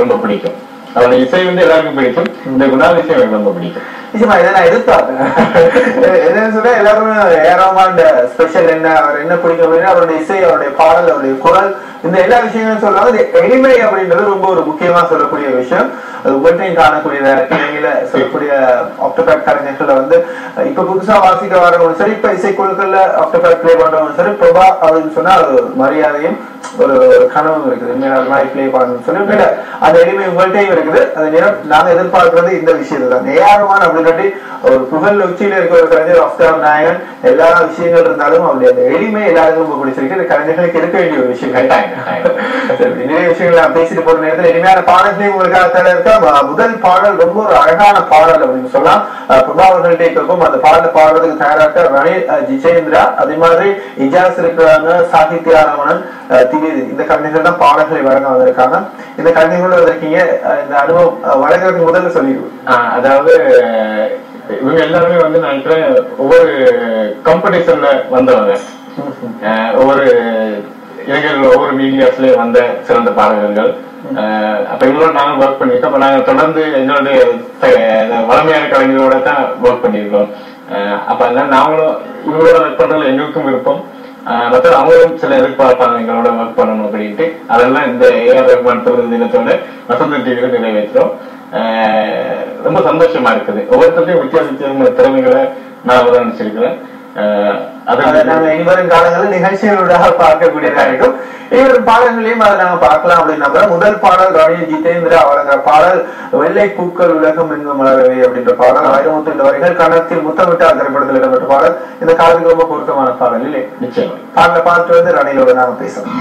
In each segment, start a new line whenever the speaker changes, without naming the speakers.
எனக்கு ரொம்ப பிடிக்கும். அவரோட இசை வந்து எல்லாருக்கும் பிடிக்கும், இந்த குணாதிசயம் எனக்கு ரொம்ப பிடிக்கும்.
நிச்சயமா இதை நான் எதிர்பார்த்தேன். என்னன்னு சொன்னா எல்லாருமே ஏராளமான ஸ்பெஷல் என்ன, அவர் என்ன பிடிக்கும் அப்படின்னா அவருடைய இசை, அவருடைய பாடல், அவருடைய குரல், இந்த எல்லா விஷயங்களும் சொல்றாங்க. எளிமை அப்படின்றது ரொம்ப ஒரு முக்கியமா சொல்லக்கூடிய விஷயம். அது உங்கள்கிட்டையும் காணக்கூடிய கிளையில சொல்லக்கூடிய ஆக்டோபேட் கலைஞர்கள்ல வந்து இப்ப புதுசா வாசிக்க வரவங்க சரி, இப்ப இசைக்குழுக்கள்ல ஆக்டோபேட் பிளே பண்றவங்க சரி, பிரபா அப்படின்னு சொன்னா ஒரு மரியாதையும் ஒரு கனவும் இருக்குது. மாதிரி பிளே பண்ணணும்னு சொல்லி அந்த எளிமை உங்கள்கிட்டையும் இருக்குது. அது நேரம் நாங்க எதிர்பார்க்கிறது இந்த விஷயத்தை தான். ஏஆர்மான் அப்படின்னு ஒரு புகழ் உச்சியில இருக்க ஒரு கலைஞர், ஆஸ்கார் நாயகன், எல்லா விஷயங்கள் இருந்தாலும் அவருடைய அந்த எளிமை எல்லாருக்கும் ரொம்ப பிடிச்சிருக்கு. இந்த கலைஞர்களுக்கு இருக்க வேண்டிய ஒரு விஷயம். நிறைய விஷயங்கள் நான் பேசிட்டு போற நேரத்தில் இனிமையான பாடல்களையும் உங்களுக்காக தர இருக்க. முதல் பாடல் ரொம்ப ஒரு அழகான பாடல் அப்படின்னு சொல்லலாம். பிரபா அவர்கள்ட்ட கேட்கும் அந்த பாடல் பாடுறதுக்கு தயாராக ரணில் ஜிஜேந்திரா, அதே மாதிரி இஜாஸ் இருக்கிறாங்க, சாகித்யா ரமணன், திவேதி, இந்த கலைஞர்கள் தான் பாடல்களை வழங்க வந்திருக்காங்க. இந்த கலைஞர்கள் வந்திருக்கீங்க, இந்த அனுபவம் வழங்குறதுக்கு முதல்ல சொல்லிடுவோம்.
அதாவது இவங்க எல்லாருமே வந்து நான் நினைக்கிறேன் ஒவ்வொரு காம்படிஷன்ல வந்தவங்க, ஒவ்வொரு இளைஞர்கள் ஒவ்வொரு மீடியாஸ்ல வந்த சிறந்த பாடகர்கள். அப்ப இவங்களோட நாங்களும் ஒர்க் பண்ணிருக்கோம். அப்ப நாங்க தொடர்ந்து எங்களுடைய வளமையான கலைஞர்களோட தான் ஒர்க் பண்ணிருக்கோம். அப்ப அதனால நாங்களும் இவங்களோட ஒர்க் பண்றதுல எங்களுக்கும் விருப்பம். மற்ற அவங்களும் சில எதிர்பார்ப்பாங்க எங்களோட ஒர்க் பண்ணணும் அப்படின்ட்டு. அதெல்லாம் இந்த ஏஆர் ரஹ்மான் பிறந்த தினத்தோட வசந்த டிவியில நிறைவேற்றோம். ரொம்ப சந்தோஷமா இருக்குது. ஒவ்வொருத்தரையும் வித்தியாசமான திறமைகளை நான் அவதானிச்சிருக்கிறேன்.
இனிவரும் காலங்களில் நிகழ்ச்சிகளோட பார்க்கக்கூடியதா இருக்கும். இவரும் பாடல்களையும் அதை நாங்க பார்க்கலாம் அப்படின்னா, முதல் பாடல் ரணில் ஜிதேந்திரா வழங்குற பாடல் வெள்ளை பூக்கள் உலகம் எங்கும் மலரவே அப்படின்ற பாடல். 1032 வரிகள், கன்னத்தில் முத்தமிட்டார் திரைப்படத்தில் இடம்பெற்ற பாடல். இந்த காலத்துக்கு ரொம்ப பொருத்தமான பாடல் இல்லை?
நிச்சயமா.
பாடலை பார்த்து வந்து ரணிலோட நாம பேசணும்.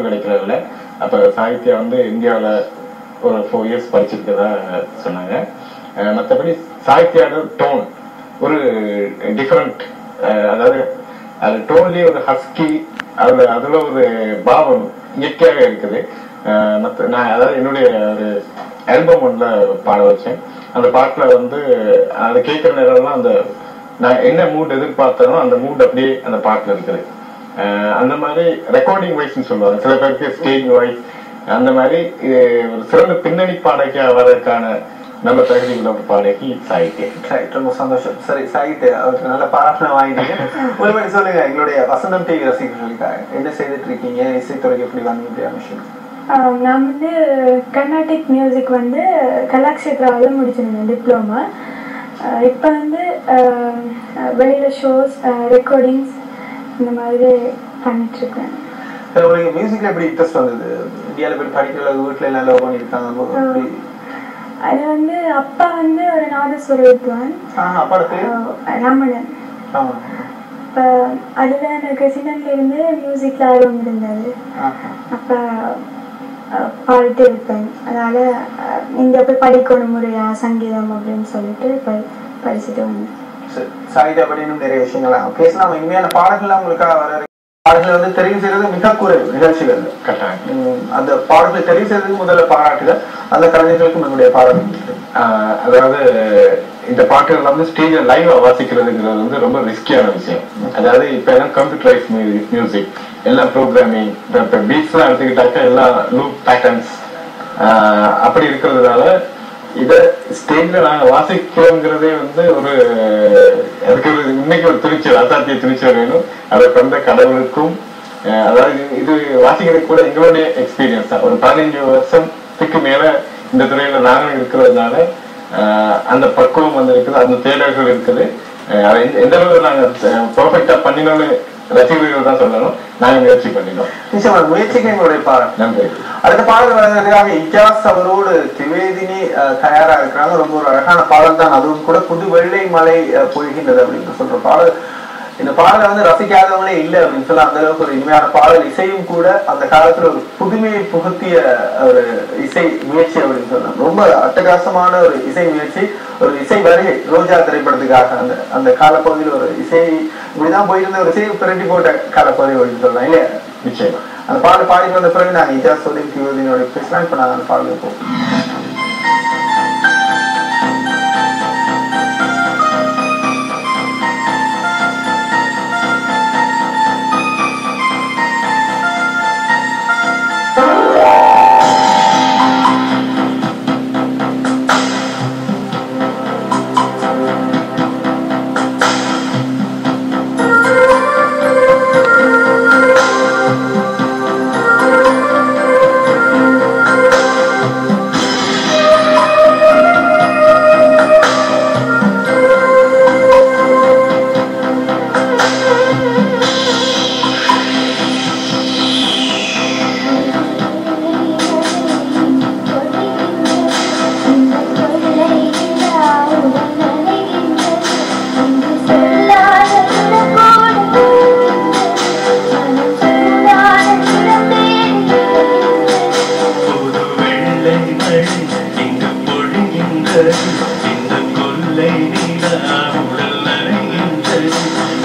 கிடைக்கிறதுல அப்ப சாகித்யா வந்து இந்தியாவில் ஒரு 4 years படிச்சிருக்கதா சொன்னாங்க. மற்றபடி சாகித்யாவோட டோன் ஒரு டிஃப்ரெண்ட், அதாவது அது டோன்லயே ஒரு ஹஸ்கி, அதுல ஒரு பாவம் இயற்கையாக இருக்குது. நான் அதாவது என்னுடைய ஒரு ஆல்பம் ஒன்றுல பாட வச்சேன். அந்த பாட்டுல வந்து அதை கேட்கிற நேரம்லாம் அந்த நான் என்ன மூட் எதிர்பார்த்தனோ அந்த மூட் அப்படியே அந்த பாட்டுல இருக்குது. அந்த மாதிரி ரெக்கார்டிங் வாய்ஸ்ன்னு சொல்லுவாங்க, சில பேருக்கு ஸ்டேஜ் வாய்ஸ். அந்த மாதிரி ஒரு சிறந்த பின்னணி பாடகியா வர்றதுக்கான நல்ல தகுதி உள்ள பாடகி சாகித்யா.
ரொம்ப சந்தோஷம். சரி சாகித்யா, அவருக்கு நல்ல பாராட்டு வாங்கிட்டீங்க. உண்மை சொல்லுங்க, எங்களுடைய வசந்தம் டிவி ரசிகர்களுக்காக என்ன செய்துட்டு இருக்கீங்க, இசைத்துறைக்கு எப்படி வந்தீங்க விஷயம்?
நான் வந்து கர்நாடிக் மியூசிக் வந்து கலாக்ஷேத்ராவில் முடிச்சிருந்தேன் டிப்ளமா. இப்போ வந்து வெளியில் ஷோஸ், ரெக்கார்டிங்ஸ் இந்த மாதிரி பண்ணிட்டுருக்கேன்.
உங்களுக்கு மியூசிக்கில் எப்படி இன்ட்ரெஸ்ட் வந்தது? இந்தியாவில் போய் படிக்கிற வீட்டில் எல்லாம் லவ் பண்ணியிருக்காங்க.
அது வந்து அப்பா வந்து ஒரு நாதஸ்வர வித்வான்,
அப்பாவோட பேர்
ரமணன். இப்போ அதில் எனக்கு சின்னன்லேருந்து மியூசிக்கில் ஆர்வம் இருந்தது. அப்போ பாடிட்டு இருப்பேன். அதனால இங்கே போய் படிக்கணும் முறையா சங்கீதம் அப்படின்னு சொல்லிட்டு படிச்சுட்டு வந்தேன்.
சாகித்யா பற்றி இன்னும் நிறைய விஷயங்கள் பேசலாம். இனிமையான பாடல்கள் உங்களுக்காக வர பாடல்கள் வந்து தெரிவு செய்யறது மிக குறைவு நிகழ்ச்சிகள். அந்த பாடல்களை தெரிவு செய்யறதுக்கு முதல்ல பாராட்டுகள் அந்த கலைஞர்களுக்கும் என்னுடைய பாராட்டு.
அதாவது இந்த பாட்டுகள் வந்து ஸ்டேஜ்ல லைவா வாசிக்கிறதுங்கிறது வந்து ரொம்ப ரிஸ்கியான விஷயம். அதாவது இப்ப எல்லாம் கம்ப்யூட்டரைஸ் மியூசிக், எல்லாம் ப்ரோக்ராமிங், இப்ப பீட்ஸ் எல்லாம் எடுத்துக்கிட்டாக்க எல்லாம் லூப் பேட்டர்ன்ஸ் அப்படி இருக்கிறதுனால இதை ஸ்டேஜ்ல நாங்க வாசிக்கிறோங்கிறதே வந்து ஒரு அதுக்கு ஒரு இன்னைக்கு ஒரு துணிச்சல், அசாத்திய துணிச்சல் வேணும். அதை கொண்ட கடவுளுக்கும், அதாவது இது வாசிக்கிறதுக்கு கூட எங்களுடைய எக்ஸ்பீரியன்ஸ் தான். ஒரு 15 வருஷத்துக்கு மேல இந்த துறையில நாங்களும் இருக்கிறதுனால அந்த பக்குவம் வந்து இருக்குது, அந்த தேடல்கள் இருக்குது. எந்த அளவுக்கு நாங்க பெர்ஃபெக்டா பண்ணினோம்னு ரசிகர்கள் தான் சொல்லணும். நாங்க முயற்சி பண்ணினோம்.
நிச்சயமா முயற்சிக்கு எங்களுடைய பாராட்டு. நன்றி. அடுத்த பாடல் வழங்குறதுக்காக இஜாஸ் அவரோடு திவேதினி தயாரா இருக்கிறாங்க. ரொம்ப ஒரு அழகான பாடல் தான், அதுவும் கூட புது வெள்ளை மலை பொழிகின்றது அப்படின்னு சொல்ற பாடல். இந்த பாடலை வந்து ரசிக்காதவங்களே இல்லை அப்படின்னு சொல்ல, அந்த அளவுக்கு ஒரு இனிமையான பாடல். இசையும் கூட அந்த காலத்துல ஒரு புதுமையை புகுத்திய ஒரு இசை முயற்சி அப்படின்னு சொல்லலாம். ரொம்ப அட்டகாசமான ஒரு இசை முயற்சி, ஒரு இசை வருகை ரோஜா திரைப்படத்துக்காக அந்த அந்த காலப்பகுதியில் ஒரு இசை இப்படிதான் போயிருந்த ஒரு இசையை பிரட்டி போட்ட காலப்பகுதி அப்படின்னு சொல்லலாம் இல்லையா? நிச்சயமா அந்த பாடல் பாடிட்டு வந்த பிறகு நாங்கள் இஜாஸ் சொல்லி தியோதினோட பேசலாம். இப்ப நாங்கள் அந்த பாடலுக்கு போவோம்.
மழை இங்கு பொழிகின்றது இந்த கொல்லை நிலா உடல் நனைகின்றது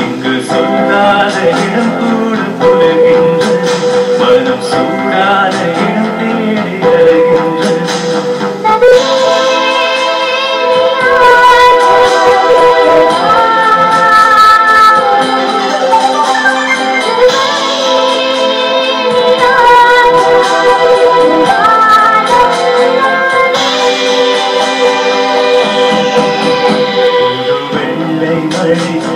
இங்கு சொல்லாத இடம் கூட புலகின்றது மனம் சூடான இடம் தேடி அலைகின்றது மழை